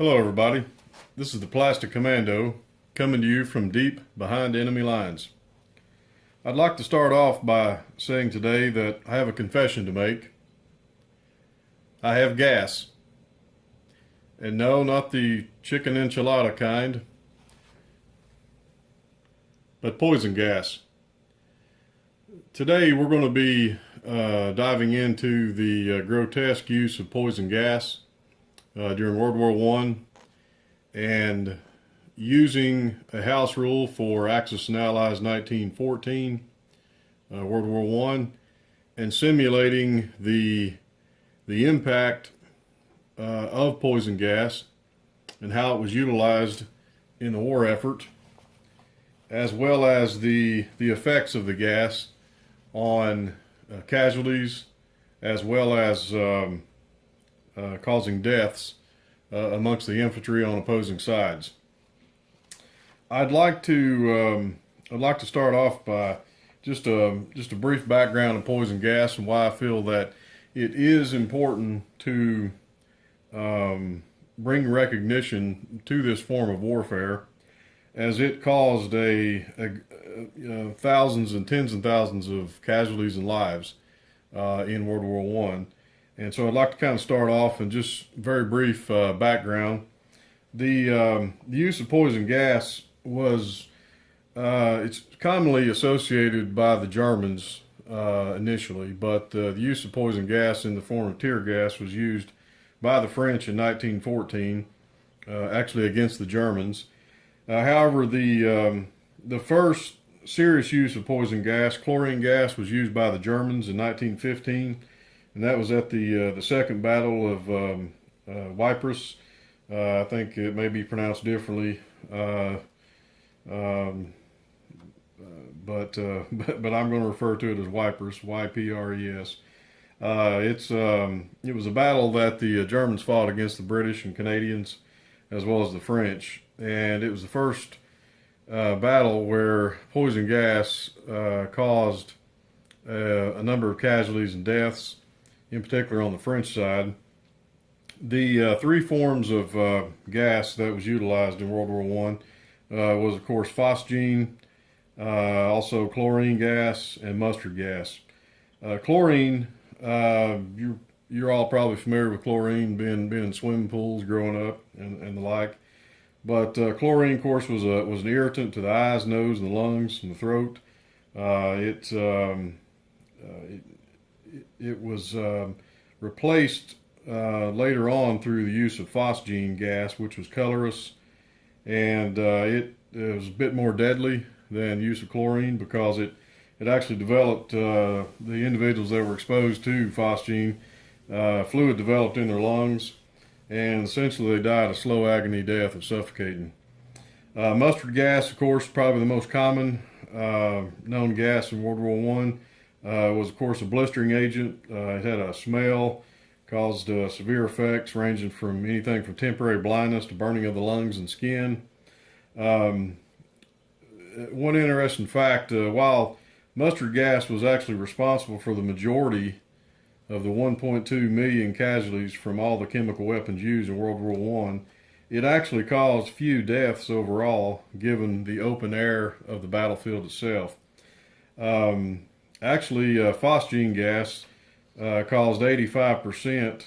Hello everybody, this is the Plastic Commando coming to you from deep behind enemy lines. I'd like to start off by saying today that I have a confession to make. I have gas. And no, not the chicken enchilada kind, but poison gas. Today we're going to be diving into the grotesque use of poison gas during World War I, and using a house rule for Axis Allies 1914, World War I, and simulating the impact of poison gas and how it was utilized in the war effort, as well as the effects of the gas on casualties, as well as causing deaths amongst the infantry on opposing sides. I'd like to start off by just a brief background of poison gas and why I feel that it is important to bring recognition to this form of warfare, as it caused thousands and tens of thousands of casualties and lives in World War I. And so I'd like to kind of start off in just very brief background. The use of poison gas was, it's commonly associated by the Germans initially, but the use of poison gas in the form of tear gas was used by the French in 1914, actually against the Germans. However, the first serious use of poison gas, chlorine gas, was used by the Germans in 1915. And that was at the Second Battle of Ypres. I think it may be pronounced differently, but I'm going to refer to it as Ypres, Y-P-R-E-S. It was a battle that the Germans fought against the British and Canadians, as well as the French, and it was the first battle where poison gas caused a number of casualties and deaths, in particular on the French side. The three forms of gas that was utilized in World War I was, of course, phosgene, also chlorine gas, and mustard gas. Chlorine, you're all probably familiar with chlorine, being in swimming pools growing up and the like. But chlorine, of course, was an irritant to the eyes, nose, and the lungs, and the throat. It was replaced later on through the use of phosgene gas, which was colorless, and it was a bit more deadly than the use of chlorine, because it actually developed, the individuals that were exposed to phosgene, fluid developed in their lungs, and essentially they died a slow agony death of suffocating. Mustard gas, of course, probably the most common known gas in World War I. Was, of course, a blistering agent. It had a smell, caused severe effects ranging from anything from temporary blindness to burning of the lungs and skin. One interesting fact, while mustard gas was actually responsible for the majority of the 1.2 million casualties from all the chemical weapons used in World War I, it actually caused few deaths overall, given the open air of the battlefield itself. Actually, phosgene gas caused 85%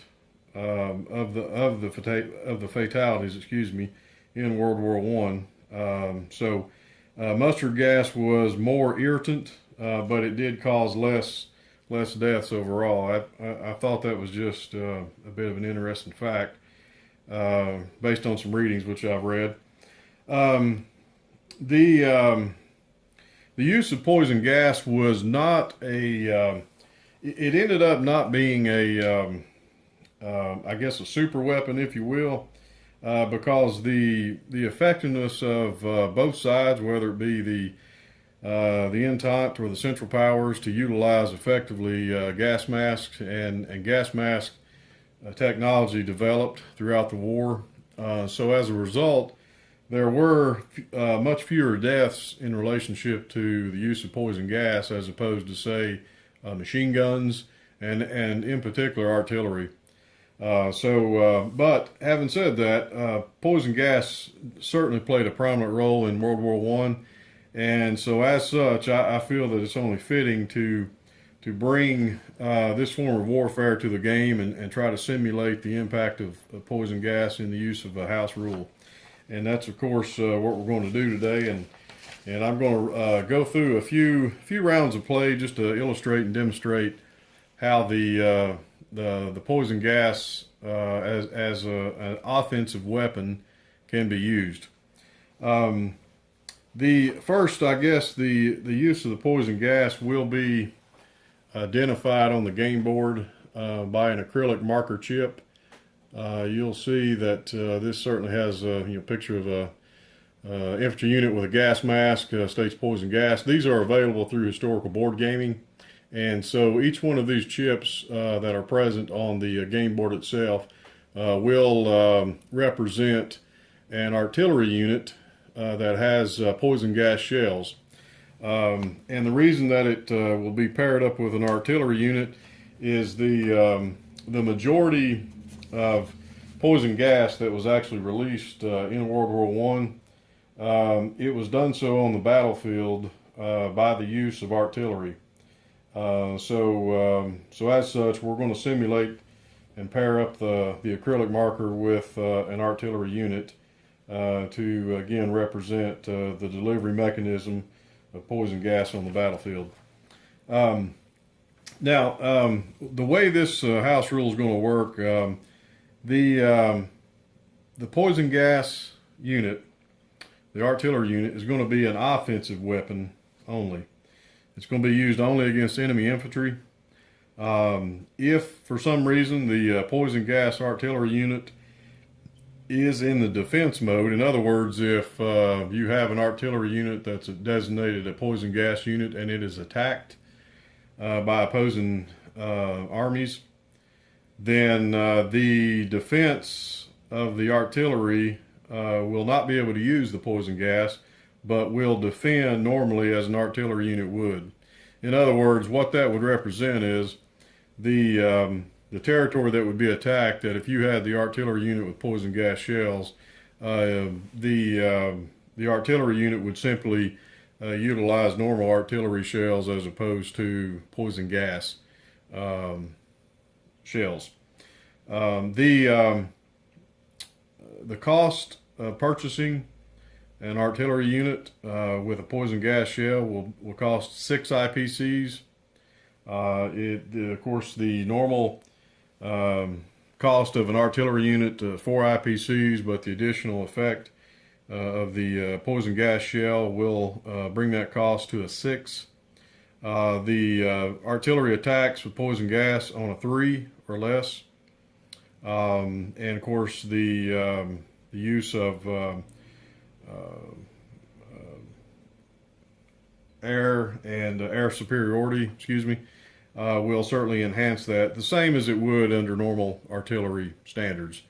of the fatalities, in World War I. So mustard gas was more irritant, but it did cause less deaths overall. I thought that was just a bit of an interesting fact, based on some readings which I've read. The use of poison gas was not it ended up not being I guess a super weapon, if you will, because the effectiveness of both sides, whether it be the Entente or the Central Powers, to utilize effectively gas masks and gas mask technology developed throughout the war. So as a result, there were much fewer deaths in relationship to the use of poison gas, as opposed to, say, machine guns and in particular artillery. But having said that, poison gas certainly played a prominent role in World War One, and so as such, I feel that it's only fitting to bring this form of warfare to the game and try to simulate the impact of poison gas in the use of a house rule. And that's of course what we're going to do today. And I'm going to go through a few rounds of play just to illustrate and demonstrate how the poison gas as an offensive weapon can be used. The first, I guess, the use of the poison gas will be identified on the game board by an acrylic marker chip. You'll see that this certainly has a picture of a infantry unit with a gas mask, states poison gas. These are available through historical board gaming, and so each one of these chips that are present on the game board itself will represent an artillery unit that has poison gas shells. And the reason that it will be paired up with an artillery unit is the majority of poison gas that was actually released in World War One. It was done so on the battlefield by the use of artillery. So as such, we're going to simulate and pair up the acrylic marker with an artillery unit to again represent the delivery mechanism of poison gas on the battlefield. Now, the way this house rule is going to work, the poison gas unit, the artillery unit, is going to be an offensive weapon only. It's going to be used only against enemy infantry. If for some reason the poison gas artillery unit is in the defense mode, in other words, if you have an artillery unit that's designated a poison gas unit and it is attacked by opposing armies, then the defense of the artillery will not be able to use the poison gas, but will defend normally as an artillery unit would. In other words, what that would represent is the territory that would be attacked, that if you had the artillery unit with poison gas shells, the artillery unit would simply utilize normal artillery shells as opposed to poison gas shells. The cost of purchasing an artillery unit with a poison gas shell will cost 6 IPCs. Of course, the normal cost of an artillery unit 4 IPCs, but the additional effect of the poison gas shell will bring that cost to a 6. The artillery attacks with poison gas on a 3 or less, and of course the use of air and air superiority, will certainly enhance that, the same as it would under normal artillery standards.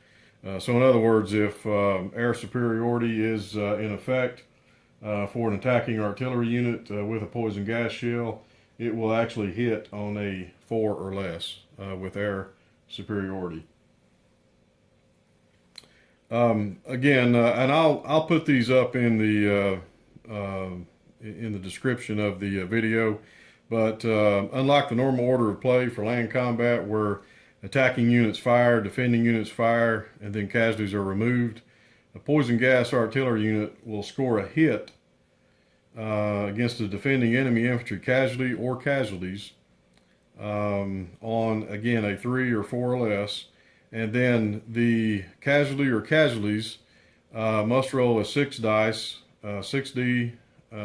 So in other words, if air superiority is in effect for an attacking artillery unit with a poison gas shell, it will actually hit on a 4 or less with air superiority. Again, and I'll put these up in the description of the video. But unlike the normal order of play for land combat, where attacking units fire, defending units fire, and then casualties are removed, a poison gas artillery unit will score a hit against a defending enemy infantry casualty or casualties on, again, a 3 or 4 or less, and then the casualty or casualties must roll a 6 dice, 6D,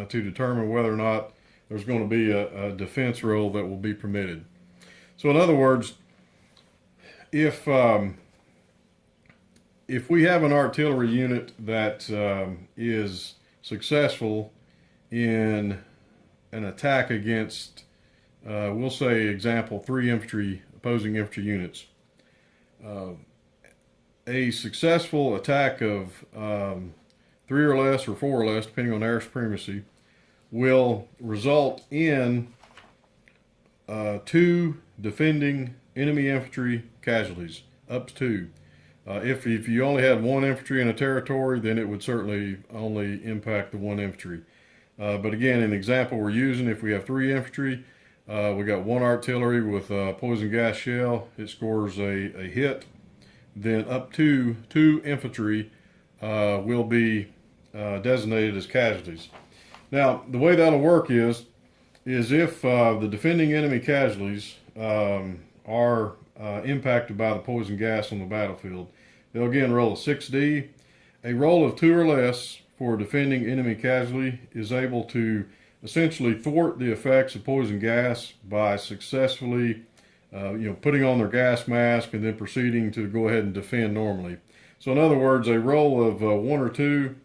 to determine whether or not there's going to be a defense roll that will be permitted. So in other words, if we have an artillery unit that is successful in an attack against, we'll say, example, 3 opposing infantry units, a successful attack of 3 or less or 4 or less, depending on air supremacy, will result in 2 defending enemy infantry casualties up to 2. If you only had 1 infantry in a territory, then it would certainly only impact the 1 infantry. But again, in the example we're using, if we have 3 infantry, we got 1 artillery with a poison gas shell, it scores a hit. Then up to 2 infantry will be designated as casualties. Now, the way that'll work is if the defending enemy casualties are impacted by the poison gas on the battlefield, they'll again roll a 6D. A roll of 2 or less for a defending enemy casualty is able to essentially thwart the effects of poison gas by successfully putting on their gas mask and then proceeding to go ahead and defend normally. So in other words, a roll of 1 or 2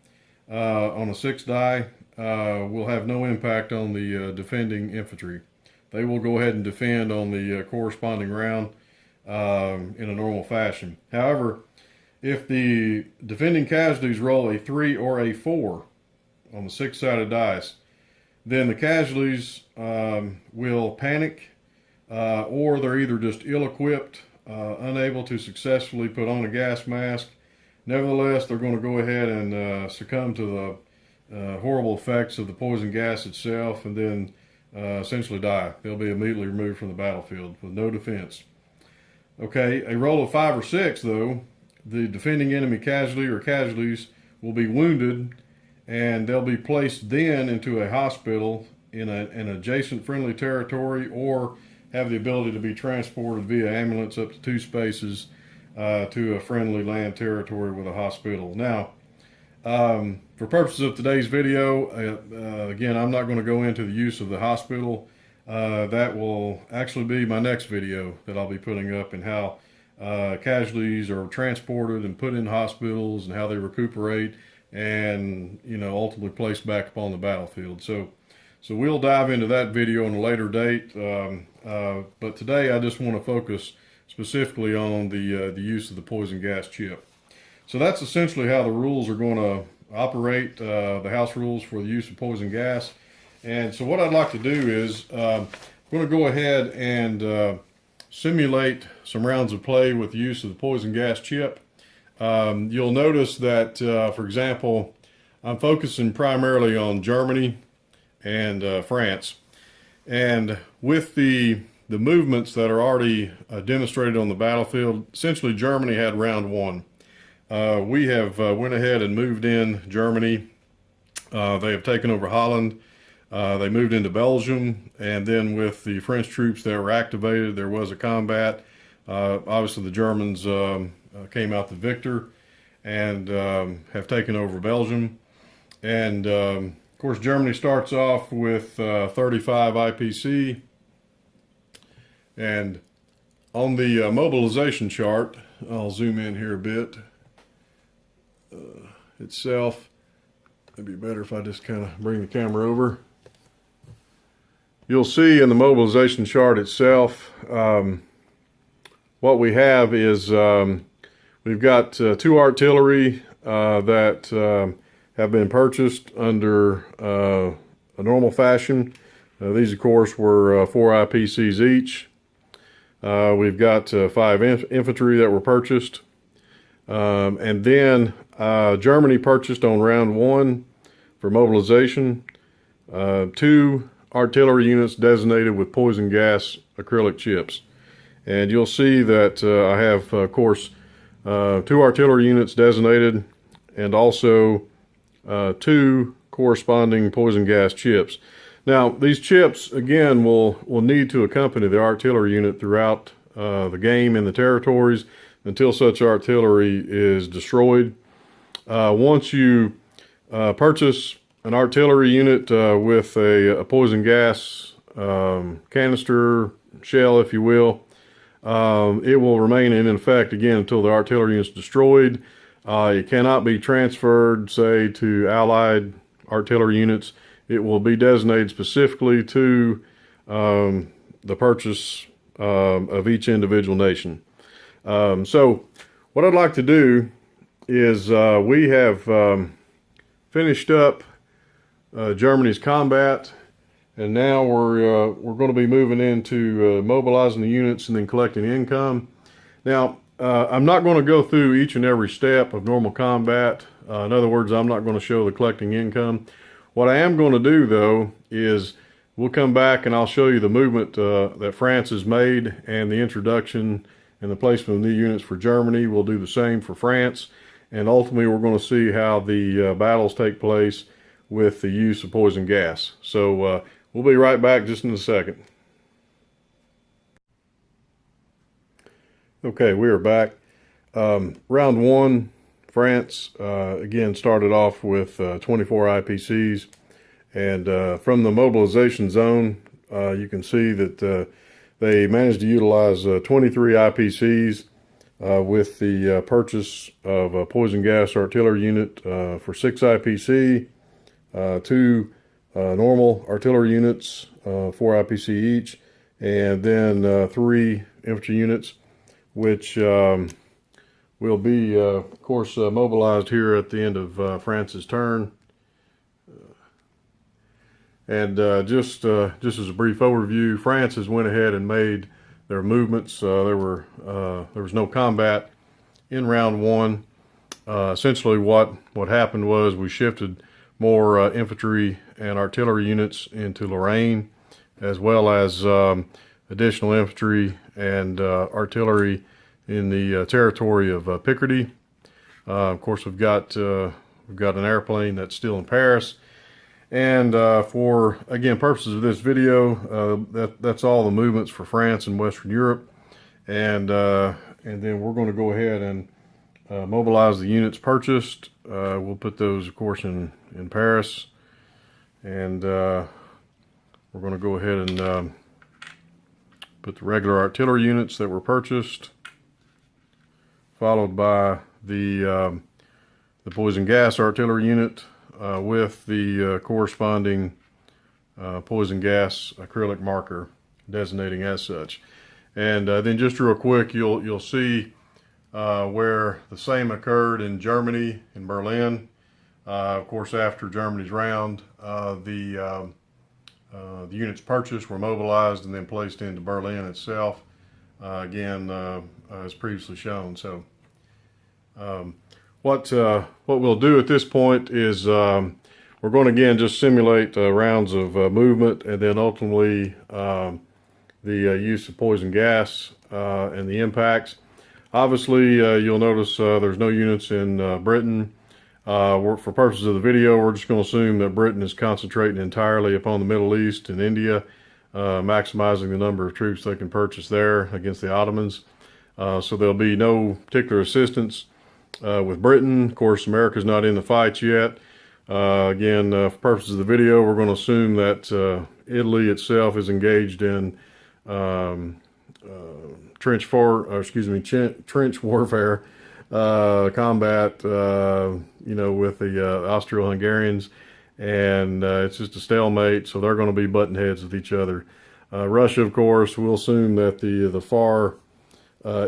on a 6 die will have no impact on the defending infantry. They will go ahead and defend on the corresponding round in a normal fashion. However, if the defending casualties roll a 3 or a 4 on the 6-sided dice, then the casualties will panic, or they're either just ill-equipped, unable to successfully put on a gas mask. Nevertheless, they're going to go ahead and succumb to the horrible effects of the poison gas itself, and then essentially die. They'll be immediately removed from the battlefield with no defense. Okay, a roll of 5 or 6, though, the defending enemy casualty or casualties will be wounded, and they'll be placed then into a hospital in an adjacent friendly territory, or have the ability to be transported via ambulance up to 2 spaces to a friendly land territory with a hospital. Now, for purposes of today's video, again, I'm not going to go into the use of the hospital. That will actually be my next video that I'll be putting up, and how casualties are transported and put in hospitals and how they recuperate and ultimately placed back upon the battlefield. So we'll dive into that video on a later date. But today I just want to focus specifically on the use of the poison gas chip. So that's essentially how the rules are going to operate, the house rules for the use of poison gas. And so what I'd like to do is I'm going to go ahead and simulate some rounds of play with the use of the poison gas chip. You'll notice that, for example, I'm focusing primarily on Germany and France. And with the movements that are already demonstrated on the battlefield, essentially Germany had round 1. We have went ahead and moved in Germany. They have taken over Holland. They moved into Belgium, and then with the French troops that were activated, there was a combat. Obviously the Germans came out the victor and have taken over Belgium. And of course, Germany starts off with 35 IPC. And on the mobilization chart, I'll zoom in here a bit, itself, it'd be better if I just kind of bring the camera over. You'll see in the mobilization chart itself, what we have is we've got 2 artillery that have been purchased under a normal fashion. These, of course, were 4 IPCs each. We've got 5 infantry that were purchased. And then Germany purchased on round 1 for mobilization 2 artillery units designated with poison gas acrylic chips. And you'll see that I have, of course, 2 artillery units designated, and also 2 corresponding poison gas chips. Now, these chips, again, will need to accompany the artillery unit throughout the game in the territories until such artillery is destroyed. Once you purchase an artillery unit with a poison gas canister, shell, if you will, it will remain in effect, again, until the artillery unit is destroyed. It cannot be transferred, say, to Allied artillery units. It will be designated specifically to the purchase of each individual nation. So what I'd like to do is we have finished up Germany's combat, and now we're going to be moving into mobilizing the units and then collecting income. Now, I'm not going to go through each and every step of normal combat. In other words, I'm not going to show the collecting income. What I am going to do, though, is we'll come back and I'll show you the movement that France has made and the introduction and the placement of new units for Germany. We'll do the same for France. And ultimately, we're going to see how the battles take place with the use of poison gas. So we'll be right back just in a second. Okay, we are back. Round one, France again started off with 24 IPCs, and from the mobilization zone, you can see that they managed to utilize 23 IPCs with the purchase of a poison gas artillery unit for 6 IPC, 2 normal artillery units, 4 IPC each, and then 3 infantry units, which will be, of course, mobilized here at the end of France's turn. And just as a brief overview, France has went ahead and made their movements. There was no combat in round one. Essentially, what happened was we shifted more infantry and artillery units into Lorraine, as well as additional infantry and artillery in the territory of Picardy. Of course, we've got an airplane that's still in Paris. And for, again, purposes of this video, that's all the movements for France and Western Europe. And then we're going to go ahead and mobilize the units purchased. We'll put those, of course, in Paris. And we're going to go ahead and put the regular artillery units that were purchased, followed by the poison gas artillery unit with the corresponding poison gas acrylic marker designating as such. And then just real quick, you'll see where the same occurred in Germany, in Berlin. Of course, after Germany's round, the units purchased were mobilized and then placed into Berlin itself, again, as previously shown. So what we'll do at this point is we're going to again just simulate rounds of movement, and then ultimately the use of poison gas and the impacts. Obviously, you'll notice there's no units in Britain. For purposes of the video, we're just going to assume that Britain is concentrating entirely upon the Middle East and India, maximizing the number of troops they can purchase there against the Ottomans. So there'll be no particular assistance with Britain. Of course, America's not in the fight yet. Again, for purposes of the video, we're going to assume that Italy itself is engaged in trench warfare, combat, with the Austro-Hungarians, and it's just a stalemate. So they're going to be butting heads with each other. Russia, of course, we'll assume that the far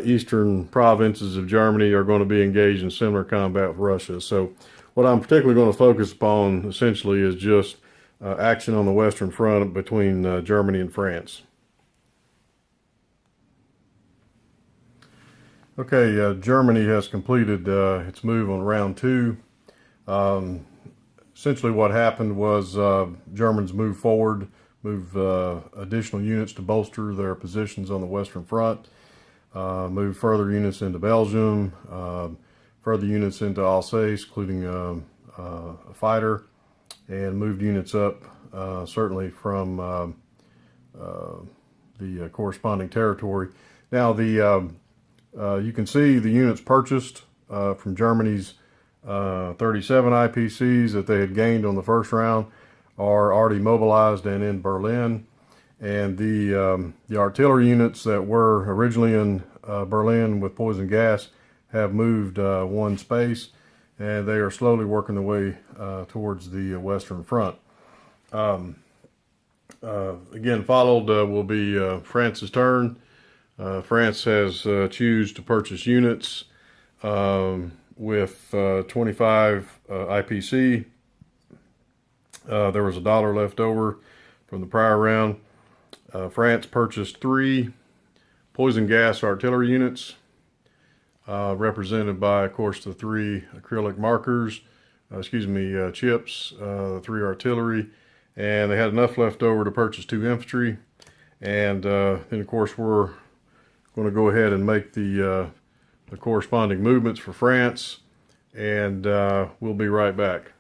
eastern provinces of Germany are going to be engaged in similar combat with Russia. So what I'm particularly going to focus upon essentially is just action on the Western Front between Germany and France. Okay, Germany has completed its move on round two. Essentially what happened was Germans moved forward, additional units to bolster their positions on the Western Front, moved further units into Belgium, further units into Alsace, including a fighter, and moved units up certainly from the corresponding territory. Now, you can see the units purchased from Germany's 37 IPCs that they had gained on the first round are already mobilized and in Berlin. And the artillery units that were originally in Berlin with poison gas have moved one space, and they are slowly working their way towards the Western Front. Again, followed will be France's turn. France has choose to purchase units with 25 IPC. There was $1 left over from the prior round. France purchased 3 poison gas artillery units, represented by, of course, the 3 acrylic markers, chips, 3 artillery, and they had enough left over to purchase 2 infantry. And then, of course, we're going to go ahead and make the corresponding movements for France, and we'll be right back.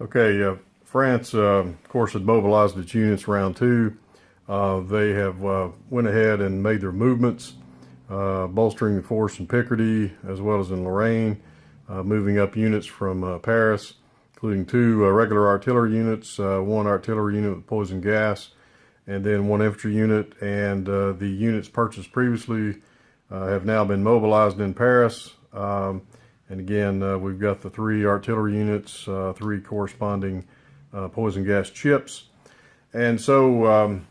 Okay, France, of course, had mobilized its units round 2. They have went ahead and made their movements, bolstering the force in Picardy as well as in Lorraine, moving up units from Paris, including 2 regular artillery units, 1 artillery unit with poison gas, and then 1 infantry unit. And the units purchased previously have now been mobilized in Paris. And again, we've got the 3 artillery units, 3 corresponding poison gas chips. And so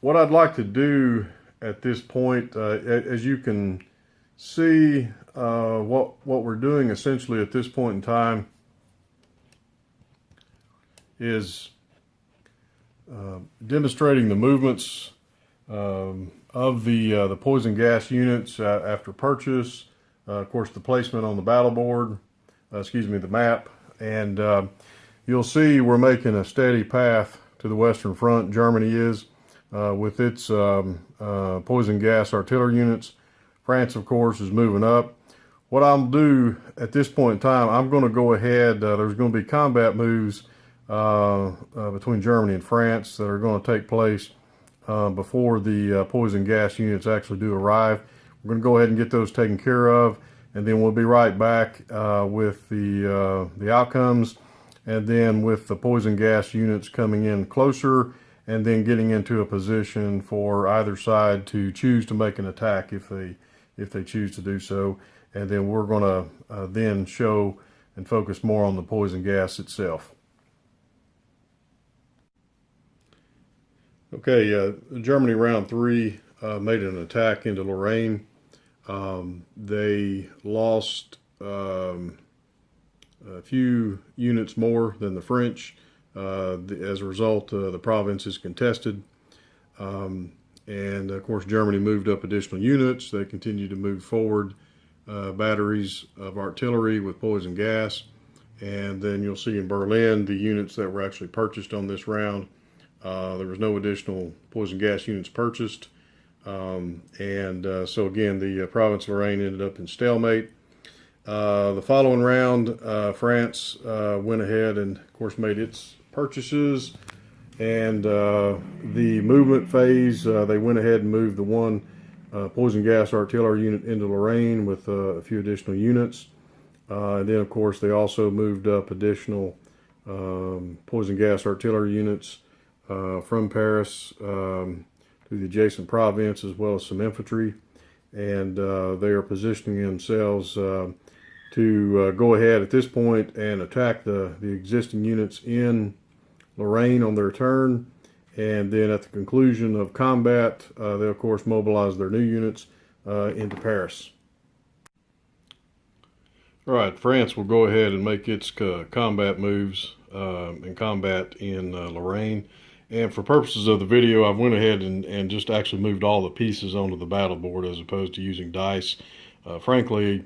what I'd like to do at this point, as you can see, what we're doing essentially at this point in time is demonstrating the movements of the poison gas units after purchase. Of course, the placement on the battle board, the map, and you'll see we're making a steady path to the Western Front. Germany is with its poison gas artillery units. France, of course, is moving up. What I'll do at this point in time, I'm going to go ahead. There's going to be combat moves between Germany and France that are going to take place before the poison gas units actually do arrive. We're going to go ahead and get those taken care of, and then we'll be right back with the outcomes, and then with the poison gas units coming in closer, and then getting into a position for either side to choose to make an attack if they choose to do so. And then we're going to then show and focus more on the poison gas itself. Okay, Germany round 3 made an attack into Lorraine. They lost a few units more than the French. As a result, the province is contested. And of course, Germany moved up additional units. They continued to move forward batteries of artillery with poison gas. And then you'll see in Berlin the units that were actually purchased on this round. There was no additional poison gas units purchased. So again, the province of Lorraine ended up in stalemate. The following round, France went ahead and, of course, made its purchases. And the movement phase, they went ahead and moved the 1 poison gas artillery unit into Lorraine with a few additional units. And then, of course, they also moved up additional poison gas artillery units from Paris to the adjacent province, as well as some infantry. And they are positioning themselves to go ahead at this point and attack the existing units in Lorraine on their turn. And then at the conclusion of combat, they of course mobilize their new units into Paris. All right, France will go ahead and make its combat moves and combat in Lorraine. And for purposes of the video, I went ahead and just actually moved all the pieces onto the battle board as opposed to using dice. Frankly,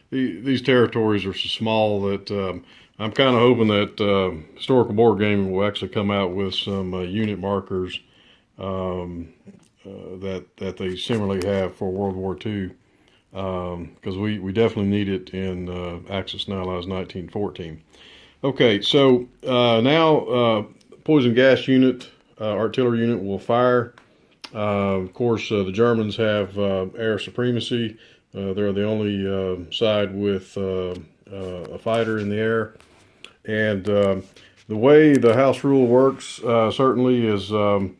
these territories are so small that I'm kind of hoping that Historical Board Gaming will actually come out with some unit markers that they similarly have for World War II, because we definitely need it in Axis Allies 1914. Okay, so now poison gas unit, artillery unit will fire. Of course, the Germans have air supremacy. They're the only side with a fighter in the air. And the way the house rule works certainly is the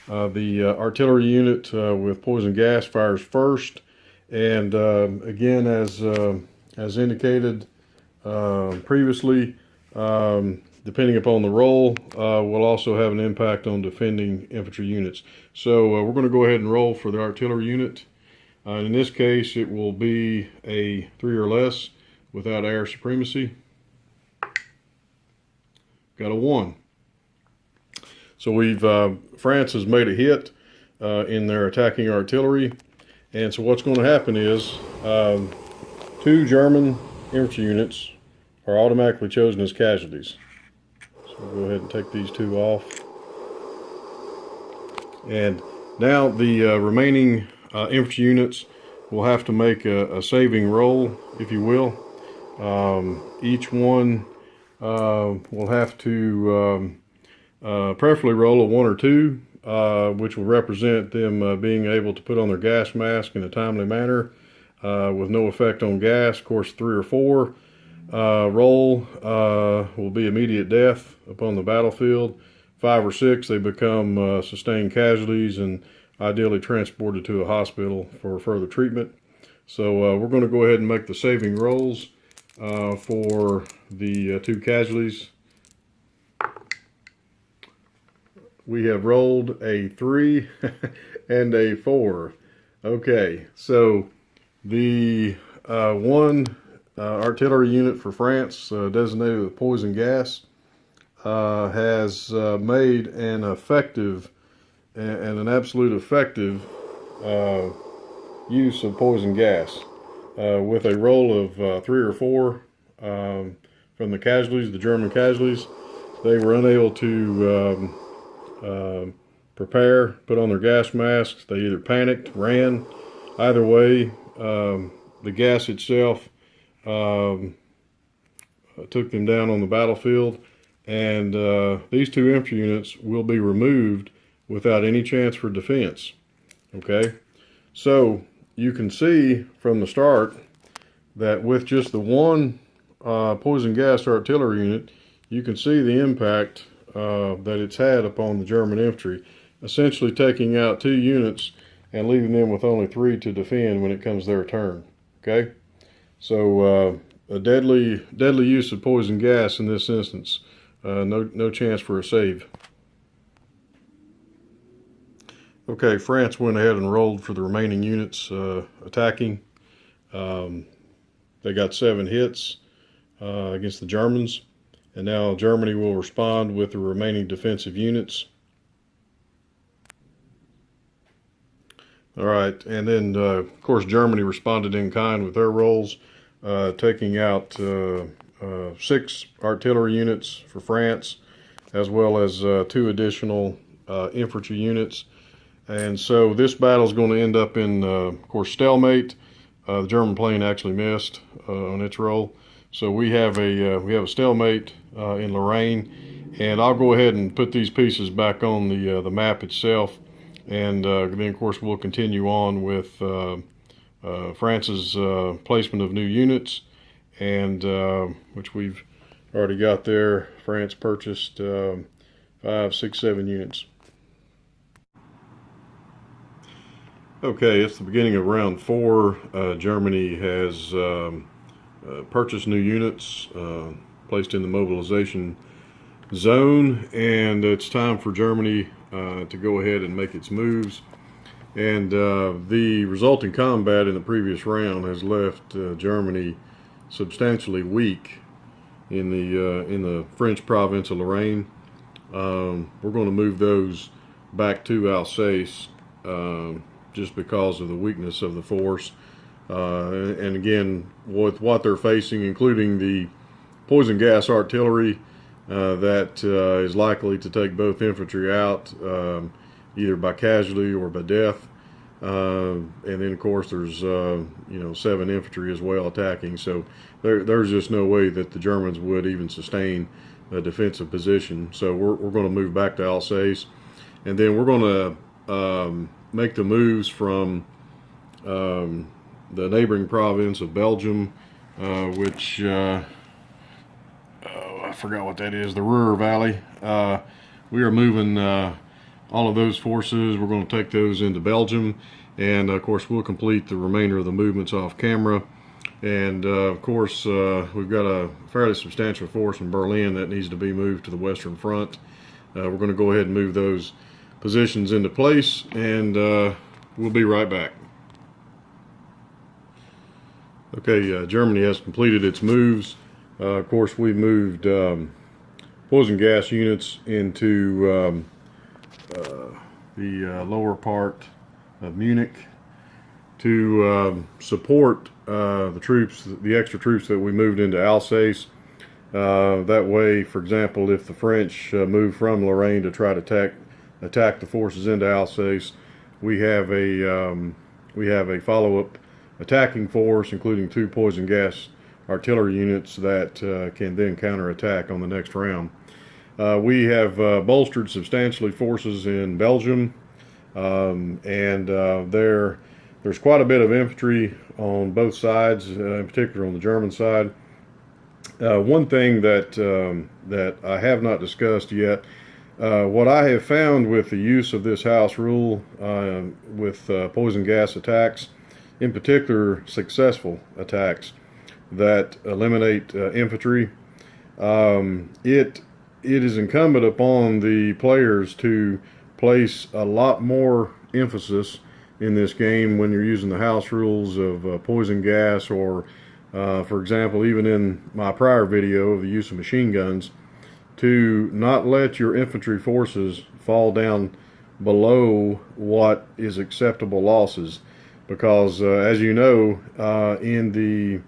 artillery unit with poison gas fires first. And again, as indicated previously, depending upon the role, will also have an impact on defending infantry units. So we're going to go ahead and roll for the artillery unit. In this case, it will be a 3 or less without air supremacy. Got a 1. So France has made a hit. in their attacking artillery. And so what's going to happen is 2 German infantry units are automatically chosen as casualties. So we'll go ahead and take these 2 off. And now the remaining infantry units will have to make a saving roll, if you will. Each one will have to preferably roll a 1 or 2, which will represent them being able to put on their gas mask in a timely manner with no effect on gas. Of course, 3 or 4 roll will be immediate death upon the battlefield. 5 or 6, they become sustained casualties and ideally transported to a hospital for further treatment. So we're going to go ahead and make the saving rolls for the 2 casualties. We have rolled a 3 and a 4. Okay, so the 1 artillery unit for France, designated with poison gas, has made an effective and an absolute effective use of poison gas with a roll of 3 or 4 from the casualties, the German casualties. They were unable to prepare, put on their gas masks. They either panicked, ran. Either way, the gas itself took them down on the battlefield, and these 2 infantry units will be removed without any chance for defense. Okay, so you can see from the start that with just the 1 poison gas artillery unit, you can see the impact that it's had upon the German infantry, essentially taking out 2 units and leaving them with only 3 to defend when it comes their turn. Okay, so a deadly use of poison gas in this instance. No chance for a save. Okay, France went ahead and rolled for the remaining units attacking. They got 7 hits against the Germans, and now Germany will respond with the remaining defensive units. All right, and then of course Germany responded in kind with their rolls, taking out 6 artillery units for France, as well as 2 additional infantry units. And so this battle is going to end up in, of course, stalemate. The German plane actually missed on its roll, so we have a stalemate in Lorraine. And I'll go ahead and put these pieces back on the map itself, and then of course we'll continue on with France's placement of new units, and which we've already got there. France purchased 5, 6, 7 units. Okay, it's the beginning of round 4. Germany has purchased new units, placed in the mobilization zone, and it's time for Germany to go ahead and make its moves. And the resulting combat in the previous round has left Germany substantially weak in the French province of Lorraine. We're going to move those back to Alsace just because of the weakness of the force. And again, with what they're facing, including the poison gas artillery that is likely to take both infantry out, either by casualty or by death. And then of course there's 7 infantry as well attacking, so there's just no way that the Germans would even sustain a defensive position. So we're going to move back to Alsace, and then we're going to make the moves from the neighboring province of Belgium, which I forgot what that is, the Ruhr Valley. We are moving all of those forces. We're going to take those into Belgium, and of course we'll complete the remainder of the movements off camera. And of course we've got a fairly substantial force in Berlin that needs to be moved to the Western Front. We're going to go ahead and move those positions into place, and we'll be right back. Okay, Germany has completed its moves. Of course, we moved poison gas units into the lower part of Munich to support the troops, the extra troops that we moved into Alsace. That way, for example, if the French move from Lorraine to try to attack the forces into Alsace, we have a follow-up attacking force, including 2 poison gas artillery units that can then counterattack on the next round. We have bolstered substantially forces in Belgium, and there's quite a bit of infantry on both sides, in particular on the German side. One thing that I have not discussed yet, what I have found with the use of this house rule with poison gas attacks, in particular successful attacks that eliminate infantry, it is incumbent upon the players to place a lot more emphasis in this game when you're using the house rules of poison gas, or for example, even in my prior video of the use of machine guns, to not let your infantry forces fall down below what is acceptable losses, because as you know, in the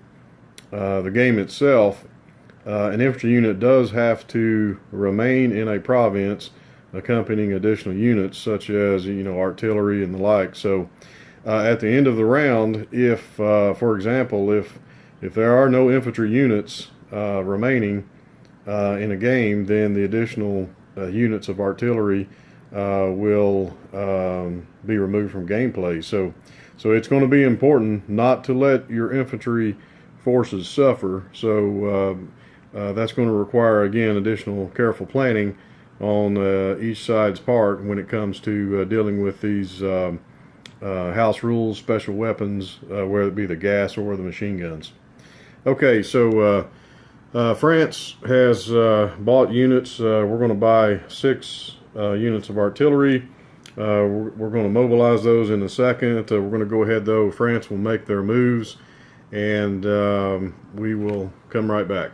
game itself, an infantry unit does have to remain in a province accompanying additional units such as, artillery and the like. So at the end of the round, if for example, if there are no infantry units remaining in a game, then the additional units of artillery will be removed from gameplay. So it's going to be important not to let your infantry forces suffer. So that's going to require, again, additional careful planning on each side's part when it comes to dealing with these house rules, special weapons, whether it be the gas or the machine guns. Okay, so France has bought units. We're going to buy 6 units of artillery. We're going to mobilize those in a second. We're going to go ahead, though. France will make their moves, and we will come right back.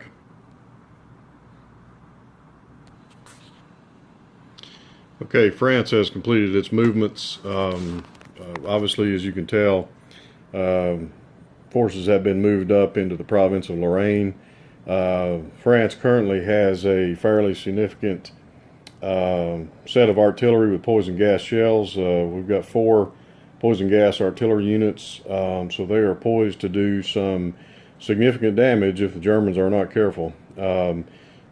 Okay, France has completed its movements. Obviously, as you can tell, forces have been moved up into the province of Lorraine. France currently has a fairly significant set of artillery with poison gas shells. We've got 4 poison gas artillery units, so they are poised to do some significant damage if the Germans are not careful.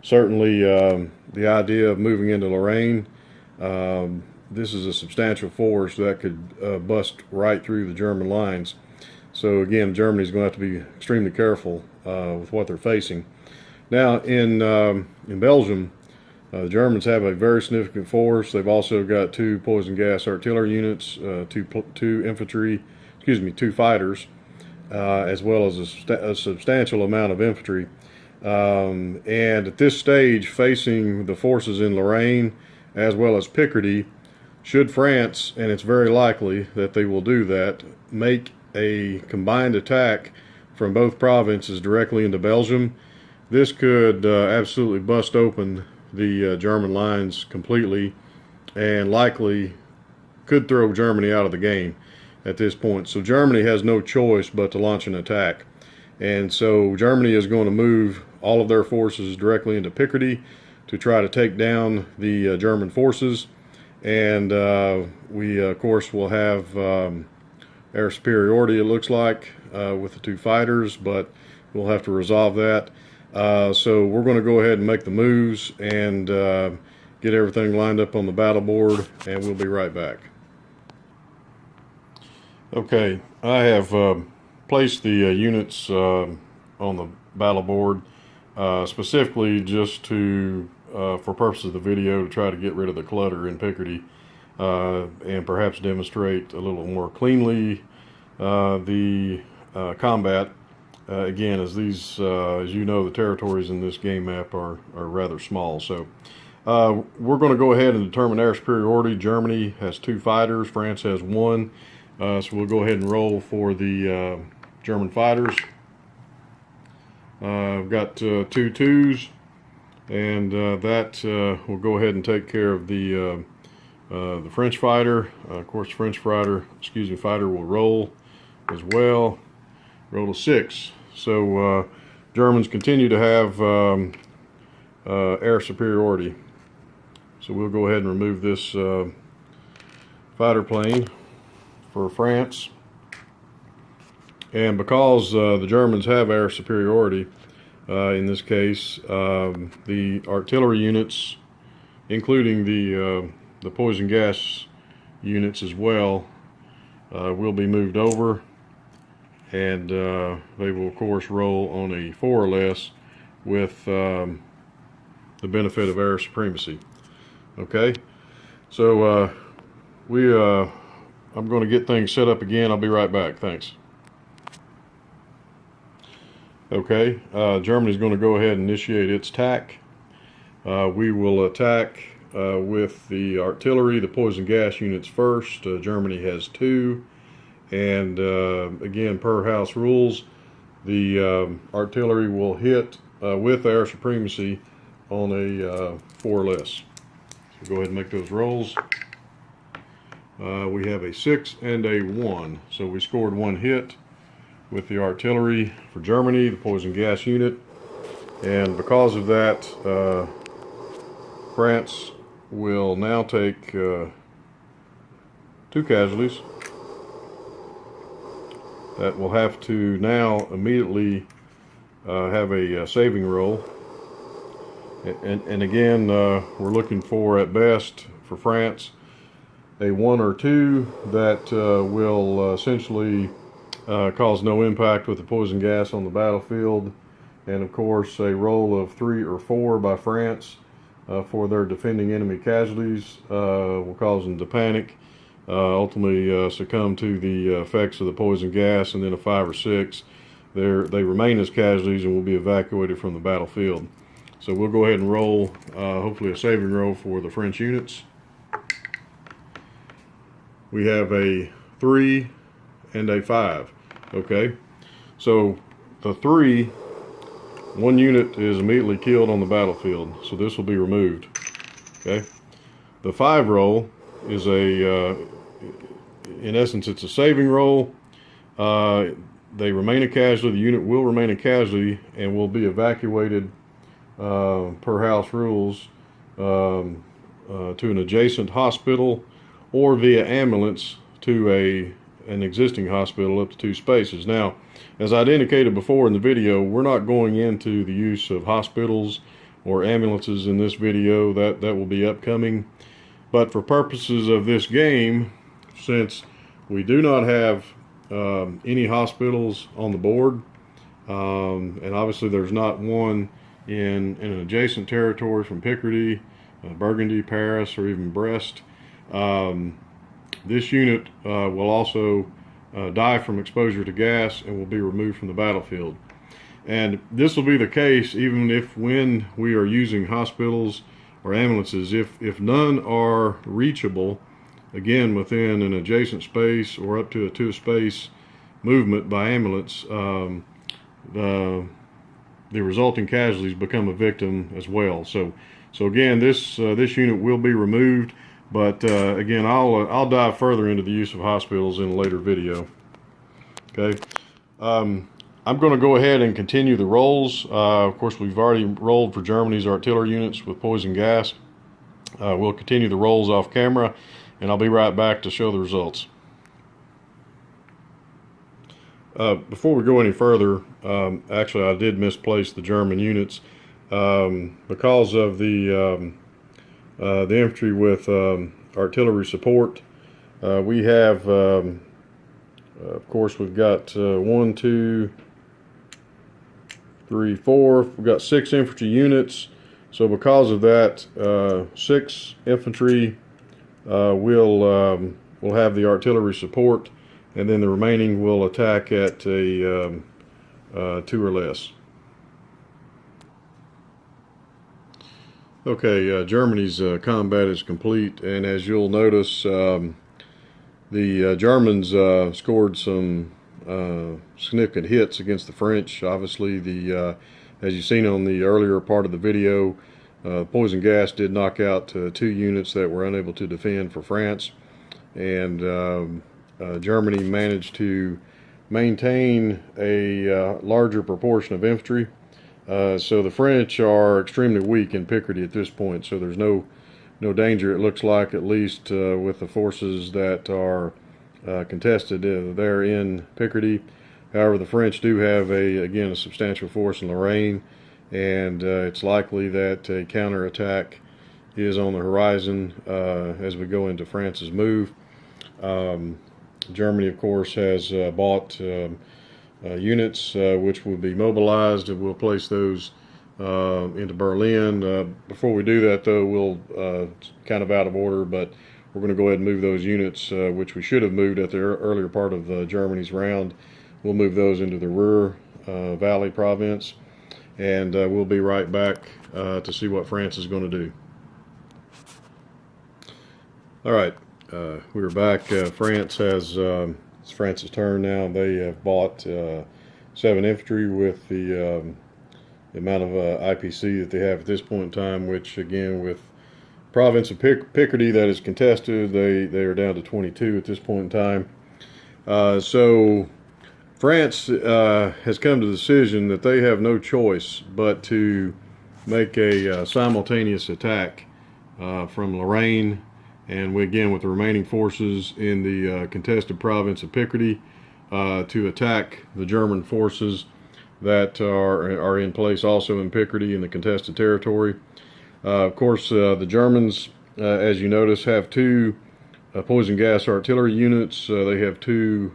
Certainly, the idea of moving into Lorraine, this is a substantial force that could bust right through the German lines. So again, Germany's going to have to be extremely careful with what they're facing. Now in Belgium, the Germans have a very significant force. They've also got 2 poison gas artillery units, 2 fighters, as well as a substantial amount of infantry. And at this stage, facing the forces in Lorraine as well as Picardy, should France, and it's very likely that they will do that, make a combined attack from both provinces directly into Belgium, this could absolutely bust open the German lines completely, and likely could throw Germany out of the game at this point. So Germany has no choice but to launch an attack. And so Germany is going to move all of their forces directly into Picardy to try to take down the German forces. And we, of course, will have air superiority, it looks like, with the 2 fighters, but we'll have to resolve that. So we're going to go ahead and make the moves and get everything lined up on the battle board, and we'll be right back. Okay, I have placed the units on the battle board specifically just to for purposes of the video, to try to get rid of the clutter in Picardy and perhaps demonstrate a little more cleanly the combat. Again, as these, as you know, the territories in this game map are rather small. So we're going to go ahead and determine air superiority. Germany has 2 fighters. France has 1. So we'll go ahead and roll for the German fighters. I've got 2 2s, and that will go ahead and take care of the the French fighter. Of course, the French fighter will roll as well. Roll to 6. So Germans continue to have air superiority. So we'll go ahead and remove this fighter plane for France. And because the Germans have air superiority, in this case, the artillery units, including the poison gas units as well, will be moved over, and they will of course roll on a 4 or less with the benefit of air supremacy. Okay, so I'm going to get things set up again. I'll be right back. Thanks. Okay, Germany's going to go ahead and initiate its attack. We will attack with the artillery, the poison gas units first. Germany has 2, and again, per house rules, the artillery will hit with air supremacy on a 4 or less. So go ahead and make those rolls. We have a 6 and a 1, so we scored 1 hit with the artillery for Germany, the poison gas unit, and because of that, France will now take 2 casualties. That will have to now immediately have a saving roll, and again, we're looking for, at best for France, a 1 or 2 that will essentially cause no impact with the poison gas on the battlefield, and of course a roll of 3 or 4 by France for their defending enemy casualties will cause them to panic, ultimately succumb to the effects of the poison gas, and then a 5 or 6 they remain as casualties and will be evacuated from the battlefield. So we'll go ahead and roll hopefully a saving roll for the French units. We have a 3 and a 5. Okay, so the 3, 1 unit is immediately killed on the battlefield, so this will be removed. Okay, the 5 roll is a in essence, it's a saving roll. They remain a casualty. The unit will remain a casualty and will be evacuated per house rules to an adjacent hospital or via ambulance to an existing hospital up to 2 spaces. Now, as I'd indicated before in the video, we're not going into the use of hospitals or ambulances in this video. That will be upcoming. But for purposes of this game, since we do not have any hospitals on the board, and obviously there's not one in an adjacent territory from Picardy, Burgundy, Paris, or even Brest, this unit will also die from exposure to gas and will be removed from the battlefield. And this will be the case even if, when we are using hospitals or ambulances, if none are reachable, again within an adjacent space or up to a 2-space movement by ambulance, the resulting casualties become a victim as well. So again, this unit will be removed. But again, I'll dive further into the use of hospitals in a later video. Okay, I'm going to go ahead and continue the rolls. Of course, we've already rolled for Germany's artillery units with poison gas. We'll continue the rolls off camera, and I'll be right back to show the results. Before we go any further, actually I did misplace the German units because of the infantry with artillery support. We have, of course, we've got 1, 2, 3, 4. We've got 6 infantry units. So because of that, 6 infantry will have the artillery support, and then the remaining will attack at a 2 or less. Okay, Germany's combat is complete, and as you'll notice, the Germans scored some significant hits against the French. Obviously, as you've seen on the earlier part of the video, Poison gas did knock out 2 units that were unable to defend for France, and Germany managed to maintain a larger proportion of infantry. So the French are extremely weak in Picardy at this point, so there's no danger, it looks like, at least with the forces that are contested there in Picardy. However, the French do have again a substantial force in Lorraine, and it's likely that a counterattack is on the horizon as we go into France's move. Germany, of course, has bought units which will be mobilized, and we'll place those into Berlin. Before we do that, though, we'll kind of out of order, but we're going to go ahead and move those units, which we should have moved at the earlier part of Germany's round. We'll move those into the Ruhr Valley province, and we'll be right back to see what France is going to do. All right, we're back. France has, it's France's turn now. They have bought 7 infantry with the amount of IPC that they have at this point in time, which again, with province of Picardy that is contested, they are down to 22 at this point in time. So France has come to the decision that they have no choice but to make a simultaneous attack from Lorraine, and again with the remaining forces in the contested province of Picardy to attack the German forces that are in place also in Picardy in the contested territory. Of course, the Germans, as you notice, have 2 poison gas artillery units. They have 2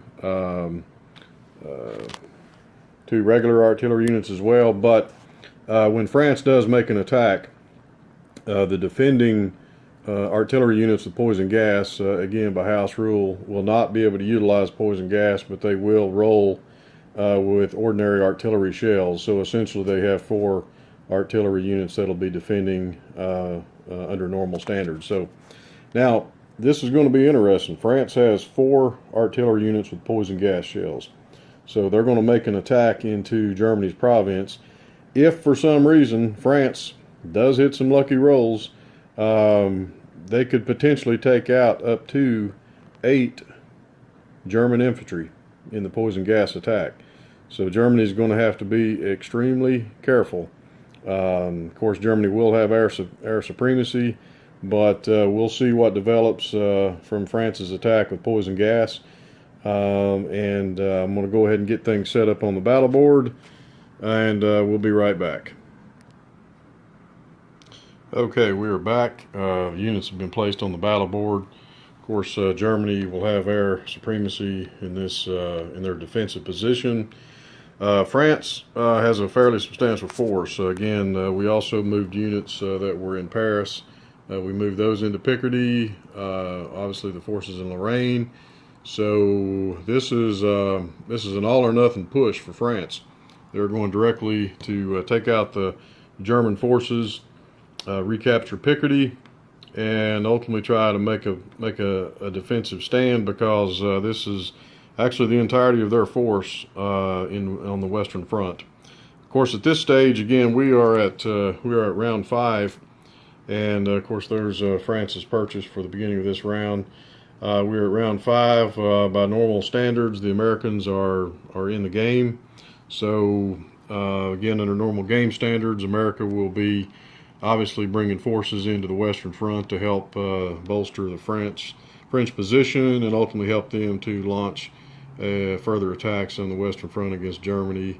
regular artillery units as well. But when France does make an attack, the defending artillery units with poison gas, again by house rule, will not be able to utilize poison gas, but they will roll with ordinary artillery shells. So essentially they have 4 artillery units that'll be defending under normal standards. So now this is going to be interesting. France has 4 artillery units with poison gas shells. So they're going to make an attack into Germany's province. If for some reason France does hit some lucky rolls, they could potentially take out up to 8 German infantry in the poison gas attack. So Germany is going to have to be extremely careful. Of course, Germany will have air supremacy, but we'll see what develops from France's attack with poison gas. And I'm going to go ahead and get things set up on the battle board, and we'll be right back. Okay, we are back. Units have been placed on the battle board. Of course, Germany will have air supremacy in this in their defensive position. France has a fairly substantial force. Again, we also moved units that were in Paris. We moved those into Picardy. Obviously, the forces in Lorraine. So this is an all or nothing push for France. They're going directly to take out the German forces, recapture Picardy, and ultimately try to make a defensive stand, because this is actually the entirety of their force on the Western Front. Of course, at this stage, again, we are at round 5, and of course, there's France's purchase for the beginning of this round. We're at round 5. By normal standards, the Americans are in the game. So again, under normal game standards, America will be obviously bringing forces into the Western Front to help bolster the French position, and ultimately help them to launch further attacks on the Western Front against Germany.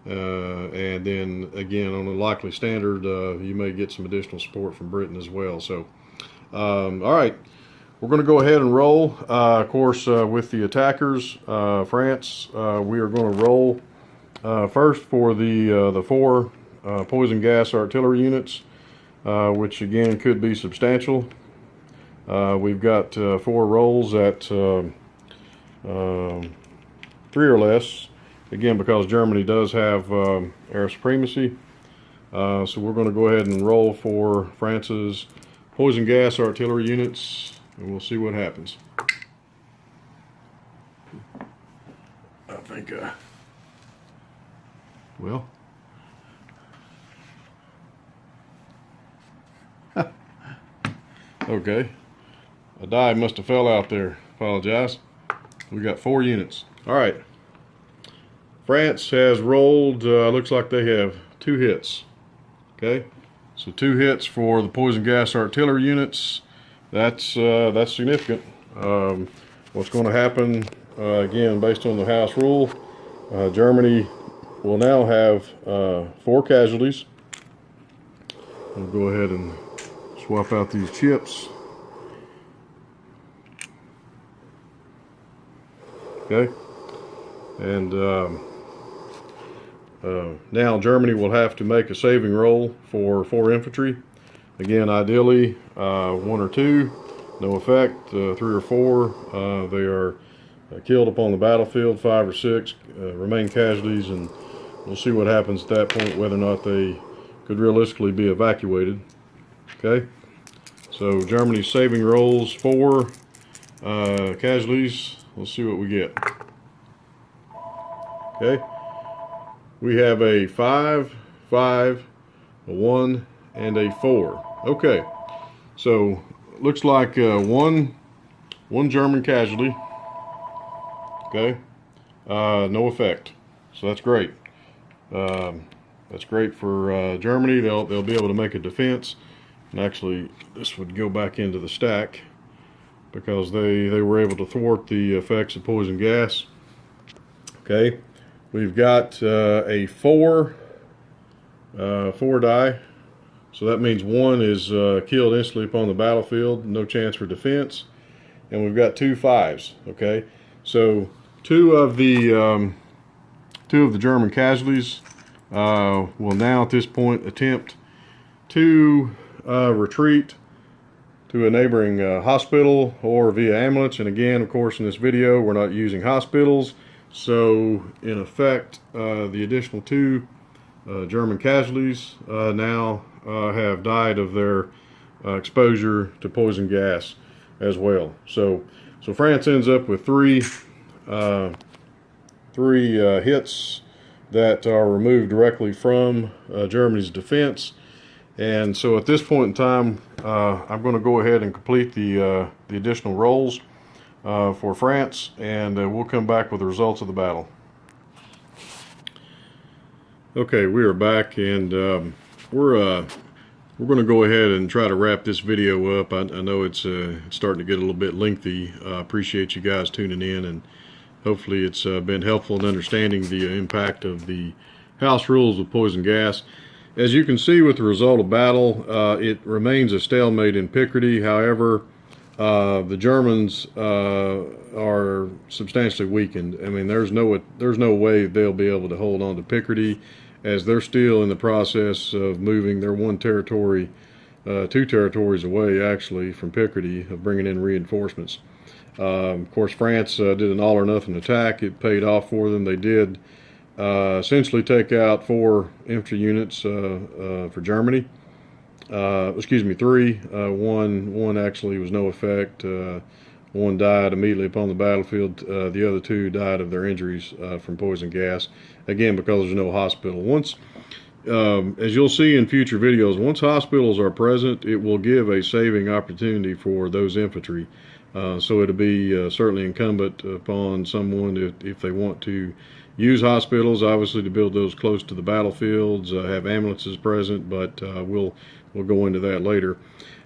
And then again, on a likely standard, you may get some additional support from Britain as well. So all right, we're going to go ahead and roll. Of course, with the attackers, France, we are going to roll first for the 4 poison gas artillery units, which again could be substantial. We've got 4 rolls at 3 or less, again because Germany does have air supremacy. So we're going to go ahead and roll for France's poison gas artillery units, and we'll see what happens. I think, well, Okay, a die must have fell out there. Apologize. We got 4 units. All right. France has rolled, looks like they have 2 hits. Okay, so 2 hits for the poison gas artillery units. That's significant. What's going to happen, again, based on the House rule, Germany will now have 4 casualties. I'll go ahead and swap out these chips. Okay, and now Germany will have to make a saving roll for 4 infantry. Again, ideally 1 or 2, no effect. 3 or 4, they are killed upon the battlefield. 5 or 6 remain casualties, and we'll see what happens at that point, whether or not they could realistically be evacuated. Okay, so Germany's saving rolls 4 casualties. Let's see what we get. Okay, we have a 5, 5, a 1, and a 4. Okay, so looks like one German casualty. Okay, no effect. So that's great. That's great for Germany. They'll be able to make a defense. And actually, this would go back into the stack, because they were able to thwart the effects of poison gas. Okay, we've got a 4 die, so that means 1 is killed instantly upon the battlefield, no chance for defense, and we've got 2 5s. Okay, so two of the German casualties will now at this point attempt to retreat to a neighboring hospital or via ambulance. And again, of course, in this video we're not using hospitals, so in effect the additional 2 German casualties now have died of their exposure to poison gas as well. So France ends up with 3 hits that are removed directly from Germany's defense. And so at this point in time, I'm going to go ahead and complete the additional rolls for France, and we'll come back with the results of the battle. Okay, we are back, and we're going to go ahead and try to wrap this video up. I know it's starting to get a little bit lengthy. I appreciate you guys tuning in, and hopefully it's been helpful in understanding the impact of the House rules of poison gas. As you can see with the result of battle, it remains a stalemate in Picardy. However, the Germans are substantially weakened. I mean, there's no way they'll be able to hold on to Picardy, as they're still in the process of moving. They're 2 territories away, actually, from Picardy, of bringing in reinforcements. Of course, France did an all-or-nothing attack. It paid off for them. They did essentially take out 4 infantry units for Germany. Excuse me, 3. One actually was no effect. 1 died immediately upon the battlefield. The other 2 died of their injuries from poison gas. Again, because there's no hospital. Once, as you'll see in future videos, once hospitals are present, it will give a saving opportunity for those infantry. So it'll be certainly incumbent upon someone, if they want to use hospitals, obviously, to build those close to the battlefields, have ambulances present, but we'll go into that later.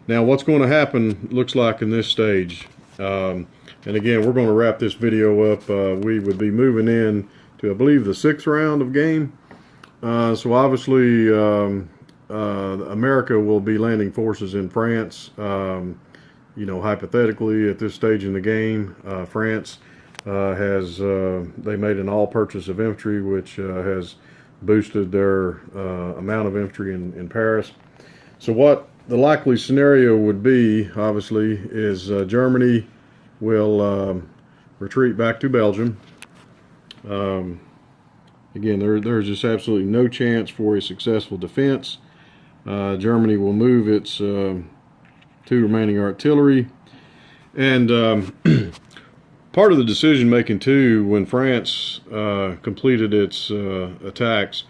Now, what's going to happen, looks like, in this stage, and again, we're going to wrap this video up. We would be moving in to, I believe, the 6th round of game. So obviously, America will be landing forces in France. You know, hypothetically, at this stage in the game, France they made an all purchase of infantry, which has boosted their amount of infantry in Paris. So what the likely scenario would be, obviously, is Germany will retreat back to Belgium. Again, there's just absolutely no chance for a successful defense. Germany will move its 2 remaining artillery, and part of the decision making too, when France completed its attacks,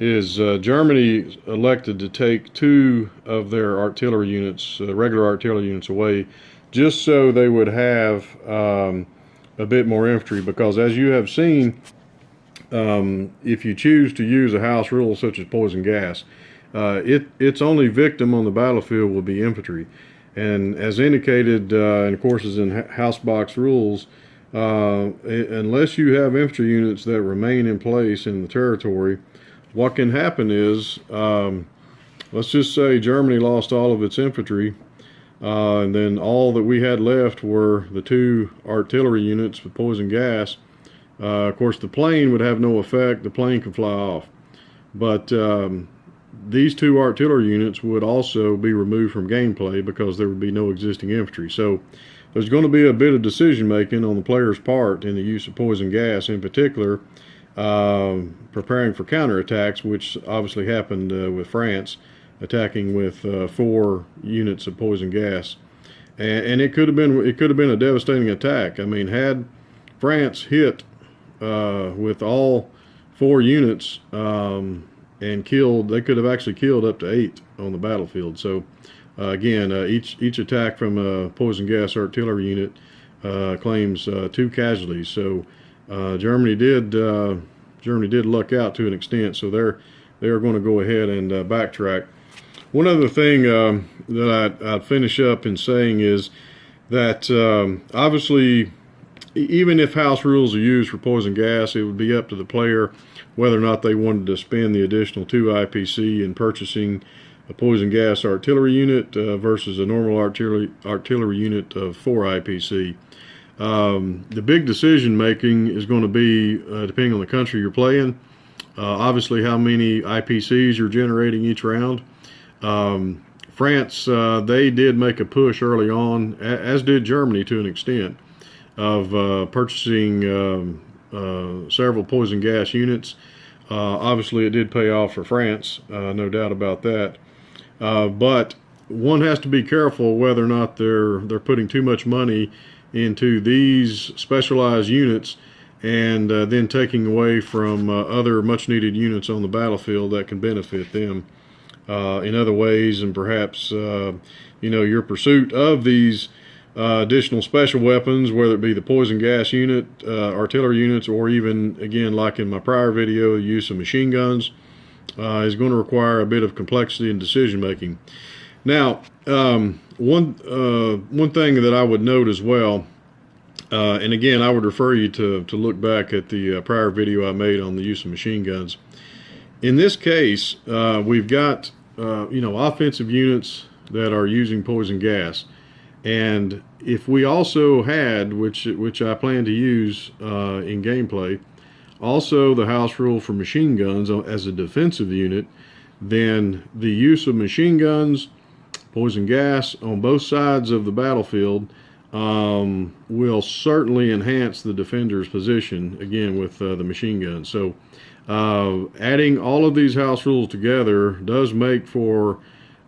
is Germany elected to take 2 of their artillery units, regular artillery units, away, just so they would have a bit more infantry. Because as you have seen, if you choose to use a house rule such as poison gas, its only victim on the battlefield will be infantry. And as indicated in courses in house box rules, unless you have infantry units that remain in place in the territory, what can happen is, let's just say Germany lost all of its infantry, and then all that we had left were the 2 artillery units with poison gas. Of course, the plane would have no effect. The plane could fly off. But these 2 artillery units would also be removed from gameplay because there would be no existing infantry. So there's going to be a bit of decision making on the player's part in the use of poison gas, in particular preparing for counterattacks, which obviously happened with France attacking with 4 units of poison gas, and it could have been a devastating attack. I mean, had France hit with all 4 units and killed, they could have actually killed up to 8 on the battlefield. So again, each attack from a poison gas artillery unit claims 2 casualties. So Germany did luck out to an extent. So they are going to go ahead and backtrack. One other thing that I'd finish up in saying is that obviously, even if house rules are used for poison gas, it would be up to the player whether or not they wanted to spend the additional 2 IPC in purchasing a poison gas artillery unit versus a normal artillery unit of 4 IPC. The big decision making is going to be depending on the country you're playing. Obviously, how many IPCs you're generating each round. France, they did make a push early on, as did Germany to an extent, of purchasing several poison gas units. Obviously, it did pay off for France, no doubt about that. But one has to be careful whether or not they're putting too much money into these specialized units and then taking away from other much-needed units on the battlefield that can benefit them in other ways, and perhaps your pursuit of these additional special weapons, whether it be the poison gas unit, artillery units, or even, again, like in my prior video, the use of machine guns, is going to require a bit of complexity and decision making. Now, one thing that I would note as well, and again, I would refer you to look back at the prior video I made on the use of machine guns. In this case, we've got offensive units that are using poison gas, and if we also had, which I plan to use in gameplay, also the house rule for machine guns as a defensive unit, then the use of machine guns, poison gas on both sides of the battlefield will certainly enhance the defender's position, again, with the machine guns. So adding all of these house rules together does make for,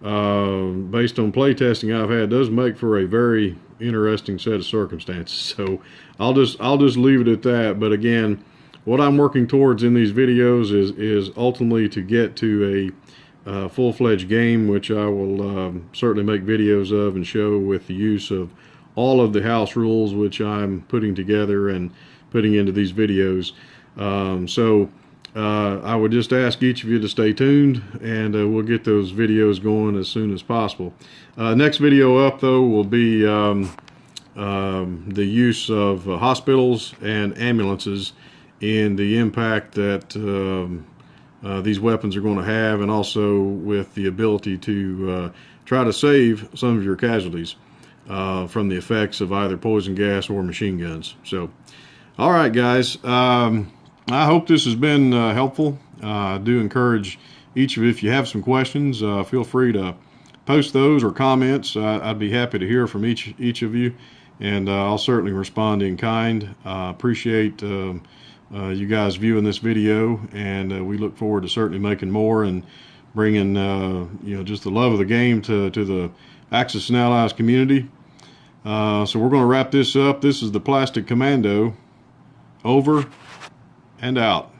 based on play testing I've had, does make for a very interesting set of circumstances. So I'll just leave it at that. But again, what I'm working towards in these videos is ultimately to get to a full-fledged game, which I will certainly make videos of and show with the use of all of the house rules, which I'm putting together and putting into these videos. I would just ask each of you to stay tuned, and we'll get those videos going as soon as possible. Next video up, though, will be the use of hospitals and ambulances in the impact that these weapons are going to have, and also with the ability to try to save some of your casualties from the effects of either poison gas or machine guns. So, all right, guys. I hope this has been helpful. I do encourage each of you, if you have some questions, feel free to post those or comments. I'd be happy to hear from each of you, and I'll certainly respond in kind. Appreciate you guys viewing this video, and we look forward to certainly making more and bringing just the love of the game to the Axis and Allies community. So we're going to wrap this up. This is the Plastic Commando. Over and out.